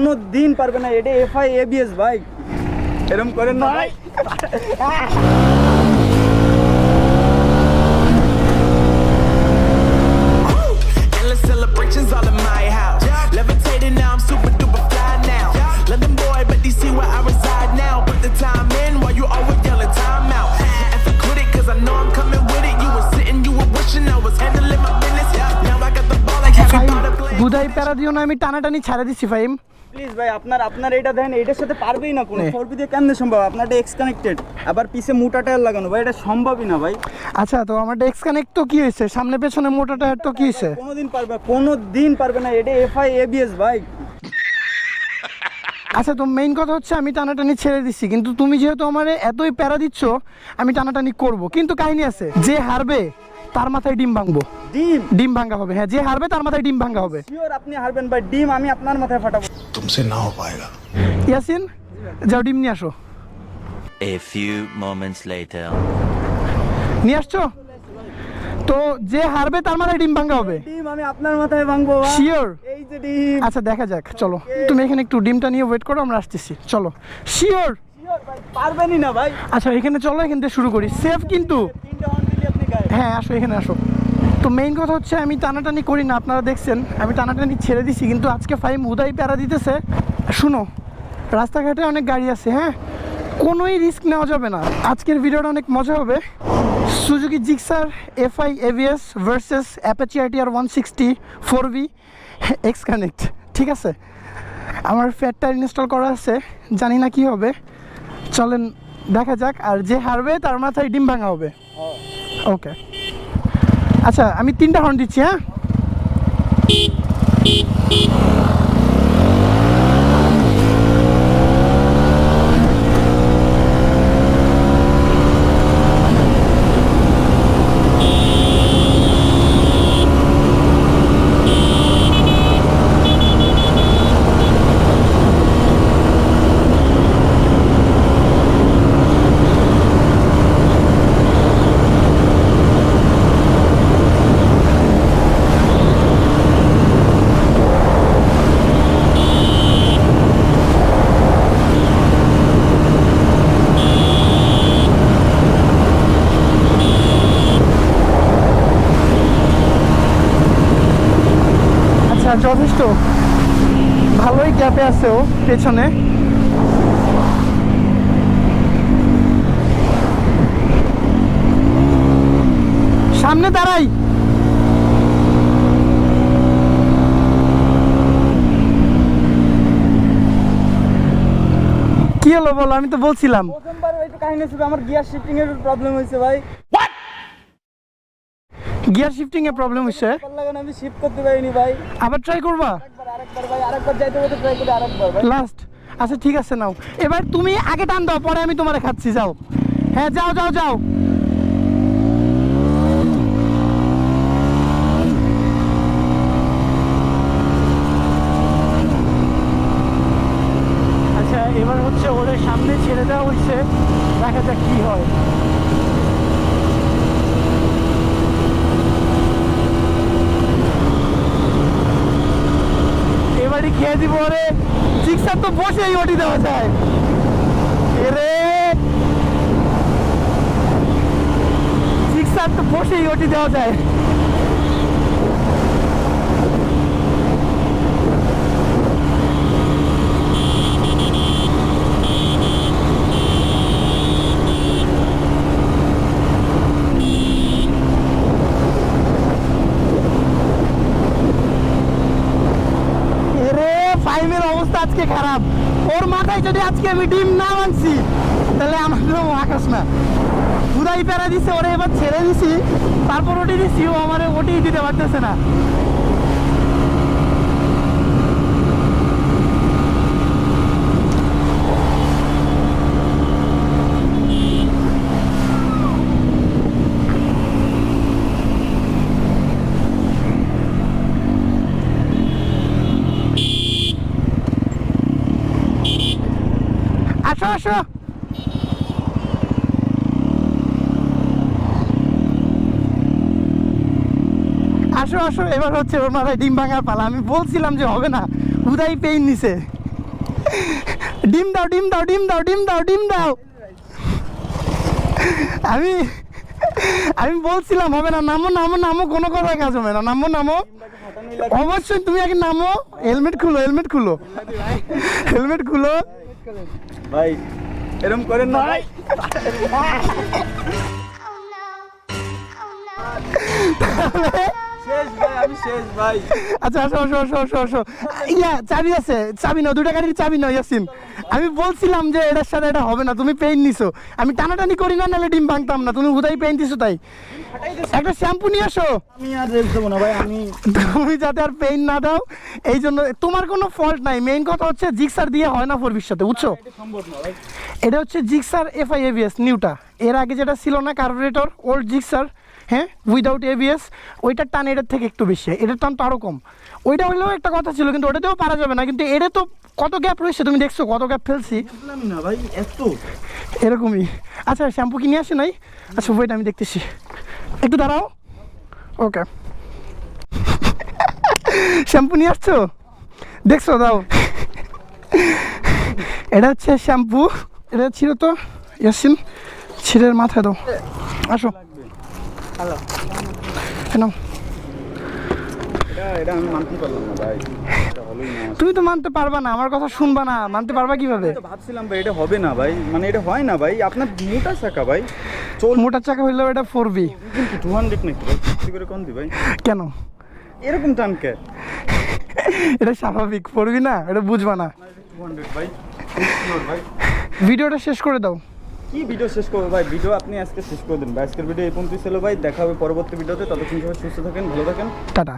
কোনো দিন পারবে না। এটা এফআই এবিএস বাইক, এরকম করেন না ভাই। Celebrations all in my house. Levitating now, I'm super duper fly now. London boy, but they see where I reside now. Put the time in while you always yelling time out. And for quit it, cause I know I'm coming with it. You were sitting, you were wishing I was handling my business. Now I got the ball like Harry Potter playing. বুধাই প্যারা দিও না, আমি টানাটানি ছাড়া দিচ্ছি Faim. Please ভাই, আপনার এটা দেন, এটার সাথে পারবেই না কোনো। 4B দিয়ে কেমনে সম্ভব? আপনারটা এক্স কানেক্টেড, আবার পিছে মোটা টায়ার লাগানো ভাই, এটা সম্ভবই না ভাই। আচ্ছা, তো আমার এক্স কানেক্ট তো কি হয়েছে, সামনে পেছনে মোটা টায়ার তো কি হয়েছে? কোনোদিন পারবে না। এটা এফআই এবিএস বাইক। আচ্ছা, তো মেইন কথা হচ্ছে আমি টানাটানি ছেড়ে দিচ্ছি, কিন্তু তুমি যেহেতু আমার এতই প্যারা দিচ্ছ আমি টানাটানি করব, কিন্তু কাহিনী আছে, যে হারবে তার মাথায় ডিম ভাঙবো। ডিম ভাঙা হবে, হ্যাঁ, যে হারবে তার মাথায় ডিম ভাঙা হবে। শিওর আপনি হারবেন ভাই, ডিম আমি আপনার মাথায় ফাটাবো। तुमसे ना हो पाएगा। ইয়াসিন, যাও ডিম নিয়ে আসো। A few moments later. নিয়ে আসছো? তো যে হারবে তার মাথায় ডিম ভাঙা হবে। ডিম আমি আপনার মাথায় ভাঙবো ভাই। শিওর? এই যে ডিম। আচ্ছা, দেখা যাক, চলো তুমি এখানে একটু ডিমটা নিয়ে ওয়েট করো, আমরা আসতেছি, চলো। শিওর? শিওর ভাই, পারবেনই না ভাই। আচ্ছা, এখানে চলো, এখান থেকে শুরু করি, সেফ কিন্তু। তিনটা অন দিলে আপনি গায়ে। হ্যাঁ, আসো, এখানে আসো। তো মেইন কথা হচ্ছে আমি টানাটানি করি না, আপনারা দেখছেন আমি টানাটানি ছেড়ে দিছি, কিন্তু আজকে ফাইম উদয় প্যারা দিতেছে। শুনো, রাস্তাঘাটে অনেক গাড়ি আছে, হ্যাঁ, কোনোই রিস্ক নেওয়া যাবে না। আজকের ভিডিওটা অনেক মজা হবে। Suzuki Gixxer FI ABS versus Apache RTR 160 4V X Connect, ঠিক আছে? আমার ফ্যাটটা ইনস্টল করা আছে, জানি না কি হবে, চলেন দেখা যাক। আর যে হারবে তার মাথায় ডিম ভাঙা হবে। ওকে, আচ্ছা, আমি 3টা হর্ন দিচ্ছি, হ্যাঁ। যথেষ্ট ভালোই গ্যাপে আছে ও পেছনে। সামনে দাঁড়াই, কি হলো বলো? আমি তো বলছিলাম প্রথমবার একটু কাহিনী ছিল, আমার গিয়ার শিফটিং এর প্রবলেম হয়েছে ভাই। গিয়ার শিফটিং এ প্রবলেম হচ্ছে, আমি শিফট করতে পারিনি ভাই। আবার ট্রাই করবা? আরেকবার ভাই, আরেকবার যাইতে হতে ট্রাই করে আরেকবার ভাই। লাস্ট? আচ্ছা, ঠিক আছে, নাও এবার তুমি আগে টান দাও, পরে আমি তোমারে খাচ্ছি, যাও। হ্যাঁ, যাও যাও যাও। আচ্ছা, এবার হচ্ছে ওদের সামনে ছেড়ে দেওয়া হচ্ছে, দেখা যাক কি হয়। এবারে খেয়ে দিব। ওরে জিক্সার তো বসেই ওটি দেওয়া যায়, এরে জিক্সার তো বসেই ওটি দেওয়া যায়। ফাইমের অবস্থা আজকে খারাপ, ওর মাথায় যদি আজকে আমি ডিম না আনছি তাহলে আমার আকাশ না। উদয় প্যারা দিছে, ওরে এবার ছেড়ে দিছি, তারপর ওটি দিছি, ও আমার ওটি দিতে পারতেছে না। আসো আসো, আসো আসো, এবার হচ্ছে ওর মাথায় ডিম ভাঙার পালা। আমি বলছিলাম যে হবে না, উদয় পেইন নিছে। ডিম দাও ডিম দাও ডিম দাও ডিম দাও ডিম দাও। আমি আমি বলছিলাম হবে না, নামো নামো নামো, কোনো কথা কাজ হবে না, নামো নামো। অবশ্যই তুমি আগে নামো, হেলমেট খুলো, হেলমেট খুলো, হেলমেট খুলো। ভাই এরকম করেন না ভাই। শেষ ভাই, আমি শেষ ভাই। আচ্ছা আসো আসো আসো আসো আসো। ইয়া চাবি আছে, চাবি নাও, 2টা গাড়ির চাবি নাও ইয়াসিন। আমি বলছিলাম যে এটার সাথে এটা হবে না, তুমি পেইন নিছো। আমি টানাটানি করি না, নাহলে ডিম ভাঙতাম না, তুমি হুদাই পেইন দিছো। তাই একটা শ্যাম্পু নিয়ে আসো। আমি আর রেস দেবো না ভাই, আমি তুমি যাতে আর পেইন না দাও, এই জন্য। তোমার কোনো ফল্ট নাই, মেইন কথা হচ্ছে জিক্সার দিয়ে হয় না ফোরবির সাথে, বুঝছো? সম্ভব না ভাই। এটা হচ্ছে জিক্সার FI ABS নিউটা। এর আগে যেটা ছিল না কার্বোরেটর, ওল্ড জিক্সার, হ্যাঁ, উইদাউট ABS, ওইটার টান এটার থেকে একটু বেশি, এটার টান তো আরও কম। ওইটা হলেও একটা কথা ছিল, কিন্তু ওটাতেও পারা যাবে না। কিন্তু এটা তো কত গ্যাপ রয়েছে, তুমি দেখছো কত গ্যাপ ফেলছি, বুঝলাম না ভাই এত। এরকমই। আচ্ছা শ্যাম্পু কি নিয়ে আসে নাই? আচ্ছা ওইটা আমি দেখতেছি, একটু দাঁড়াও। ওকে, শ্যাম্পু নিয়ে আসছো, দেখছো? দাও, এটা হচ্ছে শ্যাম্পু। এটা ছিল তো ইয়াসিন, ছিঁড়ের মাথায় দাও। আসো, নাও। এটা আমি মানতে পারলাম না ভাই, এটা হলোই না। তুমি তো মানতে পারবা না, আমার কথা শুনবা না, মানতে পারবা কিভাবে? তো ভাবছিলাম ভাই এটা হবে না ভাই, মানে এটা হয় না ভাই। আপনার মোটা চাকা ভাই, চল মোটা চাকা হইলেও এটা 4B। কিন্তু 200 নাকি ভাই, সত্যি করে কোন দি ভাই, কেন এরকম টান কে? এটা স্বাভাবিক, 4B না, এটা বুঝবা না। 200 ভাই, শিওর ভাই। ভিডিওটা শেষ করে দাও। কি ভিডিও শেষ করবো ভাই? ভিডিও আপনি আজকে শেষ করে দিন ভাই। আজকের ভিডিও এই পর্যন্তই ছিল ভাই, দেখা হবে পরবর্তী ভিডিওতে। ততক্ষণ সবাই সুস্থ থাকেন, ভালো থাকেন, টাটা।